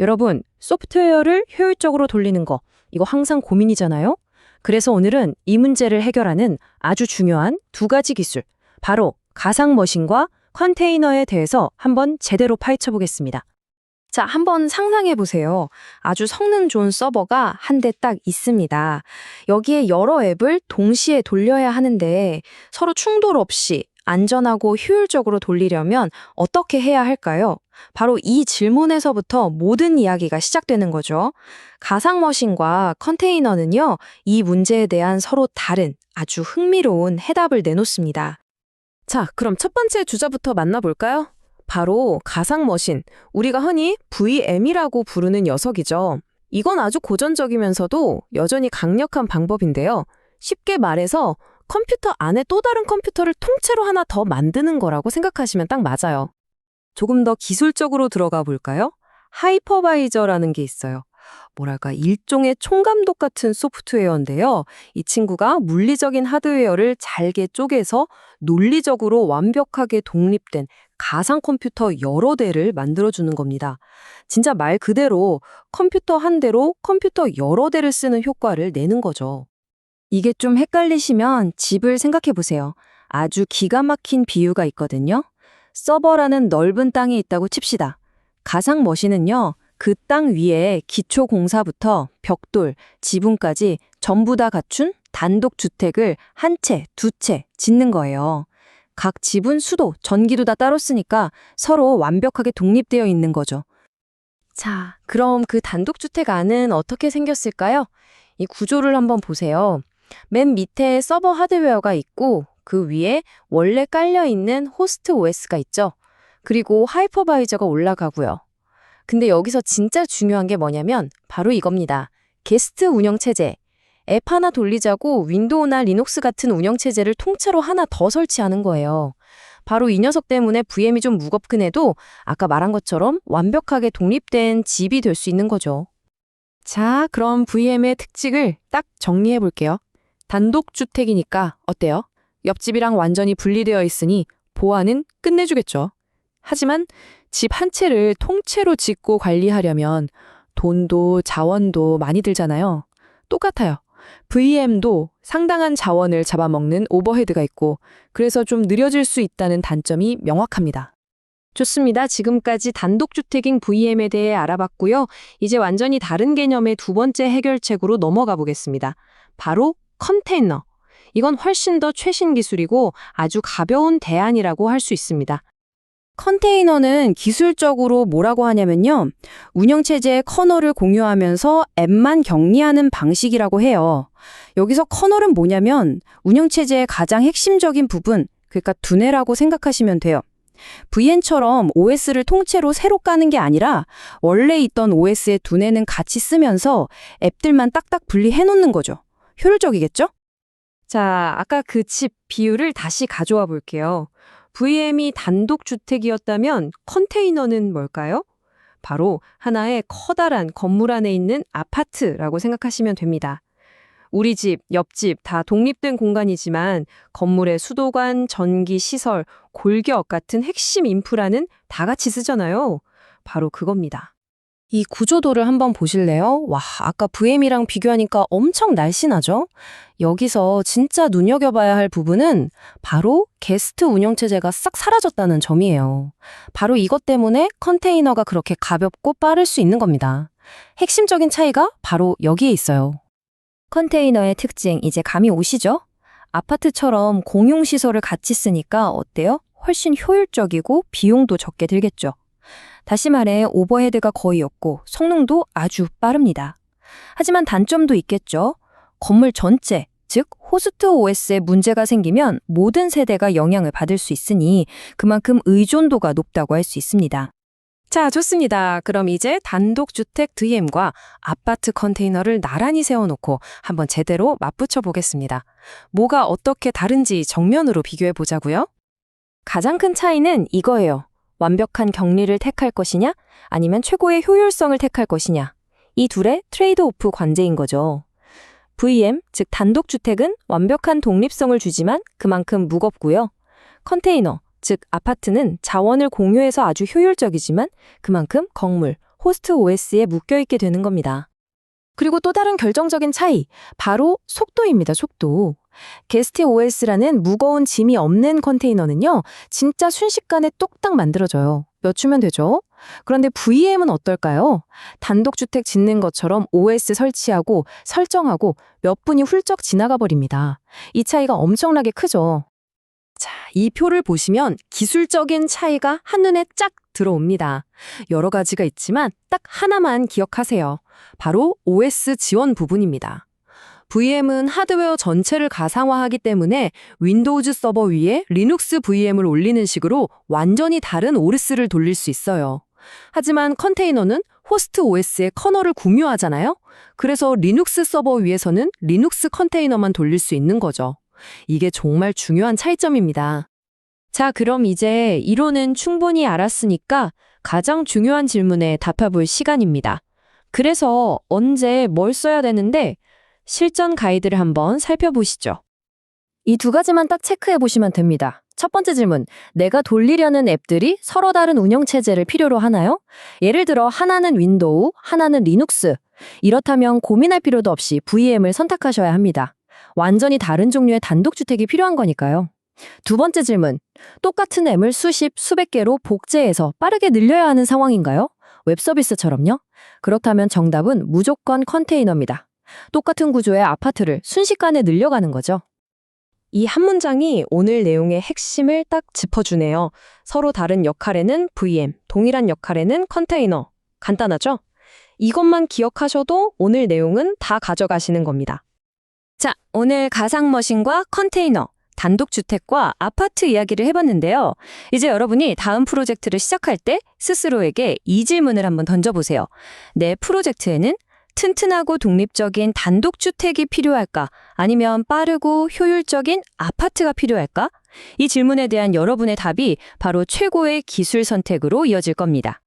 여러분, 소프트웨어를 효율적으로 돌리는 거, 이거 항상 고민이잖아요? 그래서 오늘은 이 문제를 해결하는 아주 중요한 두 가지 기술, 바로 가상머신과 컨테이너에 대해서 한번 제대로 파헤쳐 보겠습니다. 자, 한번 상상해 보세요. 아주 성능 좋은 서버가 한 대 딱 있습니다. 여기에 여러 앱을 동시에 돌려야 하는데 서로 충돌 없이 안전하고 효율적으로 돌리려면 어떻게 해야 할까요? 바로 이 질문에서부터 모든 이야기가 시작되는 거죠. 가상머신과 컨테이너는요, 이 문제에 대한 서로 다른 아주 흥미로운 해답을 내놓습니다. 자, 그럼 첫 번째 주자부터 만나볼까요? 바로 가상머신, 우리가 흔히 VM이라고 부르는 녀석이죠. 이건 아주 고전적이면서도 여전히 강력한 방법인데요. 쉽게 말해서 컴퓨터 안에 또 다른 컴퓨터를 통째로 하나 더 만드는 거라고 생각하시면 딱 맞아요. 조금 더 기술적으로 들어가 볼까요? 하이퍼바이저라는 게 있어요. 뭐랄까, 일종의 총감독 같은 소프트웨어인데요. 이 친구가 물리적인 하드웨어를 잘게 쪼개서 논리적으로 완벽하게 독립된 가상 컴퓨터 여러 대를 만들어주는 겁니다. 진짜 말 그대로 컴퓨터 한 대로 컴퓨터 여러 대를 쓰는 효과를 내는 거죠. 이게 좀 헷갈리시면 집을 생각해 보세요. 아주 기가 막힌 비유가 있거든요. 서버라는 넓은 땅이 있다고 칩시다. 가상 머신은요, 그 땅 위에 기초 공사부터 벽돌, 지붕까지 전부 다 갖춘 단독 주택을 한 채, 두 채 짓는 거예요. 각 집은 수도, 전기도 다 따로 쓰니까 서로 완벽하게 독립되어 있는 거죠. 자, 그럼 그 단독 주택 안은 어떻게 생겼을까요? 이 구조를 한번 보세요. 맨 밑에 서버 하드웨어가 있고 그 위에 원래 깔려있는 호스트 OS가 있죠. 그리고 하이퍼바이저가 올라가고요. 근데 여기서 진짜 중요한 게 뭐냐면 바로 이겁니다. 게스트 운영체제. 앱 하나 돌리자고 윈도우나 리눅스 같은 운영체제를 통째로 하나 더 설치하는 거예요. 바로 이 녀석 때문에 VM이 좀 무겁긴 해도 아까 말한 것처럼 완벽하게 독립된 집이 될 수 있는 거죠. 자, 그럼 VM의 특징을 딱 정리해 볼게요. 단독주택이니까 어때요? 옆집이랑 완전히 분리되어 있으니 보안은 끝내주겠죠. 하지만 집 한 채를 통째로 짓고 관리하려면 돈도 자원도 많이 들잖아요. 똑같아요. VM도 상당한 자원을 잡아먹는 오버헤드가 있고 그래서 좀 느려질 수 있다는 단점이 명확합니다. 좋습니다. 지금까지 단독주택인 VM에 대해 알아봤고요. 이제 완전히 다른 개념의 두 번째 해결책으로 넘어가 보겠습니다. 바로 컨테이너. 이건 훨씬 더 최신 기술이고 아주 가벼운 대안이라고 할 수 있습니다. 컨테이너는 기술적으로 뭐라고 하냐면요. 운영체제의 커널을 공유하면서 앱만 격리하는 방식이라고 해요. 여기서 커널은 뭐냐면 운영체제의 가장 핵심적인 부분, 그러니까 두뇌라고 생각하시면 돼요. VM처럼 OS를 통째로 새로 까는 게 아니라 원래 있던 OS의 두뇌는 같이 쓰면서 앱들만 딱딱 분리해 놓는 거죠. 효율적이겠죠? 자, 아까 그 집 비유를 다시 가져와 볼게요. VM이 단독주택이었다면 컨테이너는 뭘까요? 바로 하나의 커다란 건물 안에 있는 아파트라고 생각하시면 됩니다. 우리 집, 옆집 다 독립된 공간이지만 건물의 수도관, 전기, 시설, 골격 같은 핵심 인프라는 다 같이 쓰잖아요. 바로 그겁니다. 이 구조도를 한번 보실래요? 와, 아까 VM이랑 비교하니까 엄청 날씬하죠? 여기서 진짜 눈여겨봐야 할 부분은 바로 게스트 운영체제가 싹 사라졌다는 점이에요. 바로 이것 때문에 컨테이너가 그렇게 가볍고 빠를 수 있는 겁니다. 핵심적인 차이가 바로 여기에 있어요. 컨테이너의 특징 이제 감이 오시죠? 아파트처럼 공용시설을 같이 쓰니까 어때요? 훨씬 효율적이고 비용도 적게 들겠죠. 다시 말해 오버헤드가 거의 없고 성능도 아주 빠릅니다. 하지만 단점도 있겠죠. 건물 전체, 즉 호스트 OS에 문제가 생기면 모든 세대가 영향을 받을 수 있으니 그만큼 의존도가 높다고 할 수 있습니다. 자, 좋습니다. 그럼 이제 단독주택 VM과 아파트 컨테이너를 나란히 세워놓고 한번 제대로 맞붙여 보겠습니다. 뭐가 어떻게 다른지 정면으로 비교해 보자고요. 가장 큰 차이는 이거예요. 완벽한 격리를 택할 것이냐, 아니면 최고의 효율성을 택할 것이냐. 이 둘의 트레이드오프 관제인 거죠. VM, 즉 단독주택은 완벽한 독립성을 주지만 그만큼 무겁고요. 컨테이너, 즉 아파트는 자원을 공유해서 아주 효율적이지만 그만큼 건물 호스트 OS에 묶여있게 되는 겁니다. 그리고 또 다른 결정적인 차이, 바로 속도입니다, 속도. 게스트 OS라는 무거운 짐이 없는 컨테이너는요, 진짜 순식간에 뚝딱 만들어져요. 몇 주면 되죠? 그런데 VM은 어떨까요? 단독주택 짓는 것처럼 OS 설치하고 설정하고 몇 분이 훌쩍 지나가 버립니다. 이 차이가 엄청나게 크죠. 자, 이 표를 보시면 기술적인 차이가 한눈에 쫙 들어옵니다. 여러 가지가 있지만 딱 하나만 기억하세요. 바로 OS 지원 부분입니다. VM은 하드웨어 전체를 가상화하기 때문에 윈도우즈 서버 위에 리눅스 VM을 올리는 식으로 완전히 다른 OS를 돌릴 수 있어요. 하지만 컨테이너는 호스트 OS의 커널을 공유하잖아요. 그래서 리눅스 서버 위에서는 리눅스 컨테이너만 돌릴 수 있는 거죠. 이게 정말 중요한 차이점입니다. 자, 그럼 이제 이론은 충분히 알았으니까 가장 중요한 질문에 답해볼 시간입니다. 그래서 언제 뭘 써야 되는데 실전 가이드를 한번 살펴보시죠. 이 두 가지만 딱 체크해 보시면 됩니다. 첫 번째 질문, 내가 돌리려는 앱들이 서로 다른 운영체제를 필요로 하나요? 예를 들어 하나는 윈도우, 하나는 리눅스. 이렇다면 고민할 필요도 없이 VM을 선택하셔야 합니다. 완전히 다른 종류의 단독주택이 필요한 거니까요. 두 번째 질문, 똑같은 앱을 수십, 수백 개로 복제해서 빠르게 늘려야 하는 상황인가요? 웹서비스처럼요? 그렇다면 정답은 무조건 컨테이너입니다. 똑같은 구조의 아파트를 순식간에 늘려가는 거죠. 이 한 문장이 오늘 내용의 핵심을 딱 짚어주네요. 서로 다른 역할에는 VM, 동일한 역할에는 컨테이너. 간단하죠? 이것만 기억하셔도 오늘 내용은 다 가져가시는 겁니다. 자, 오늘 가상머신과 컨테이너, 단독주택과 아파트 이야기를 해봤는데요. 이제 여러분이 다음 프로젝트를 시작할 때 스스로에게 이 질문을 한번 던져보세요. 내 프로젝트에는 튼튼하고 독립적인 단독주택이 필요할까? 아니면 빠르고 효율적인 아파트가 필요할까? 이 질문에 대한 여러분의 답이 바로 최고의 기술 선택으로 이어질 겁니다.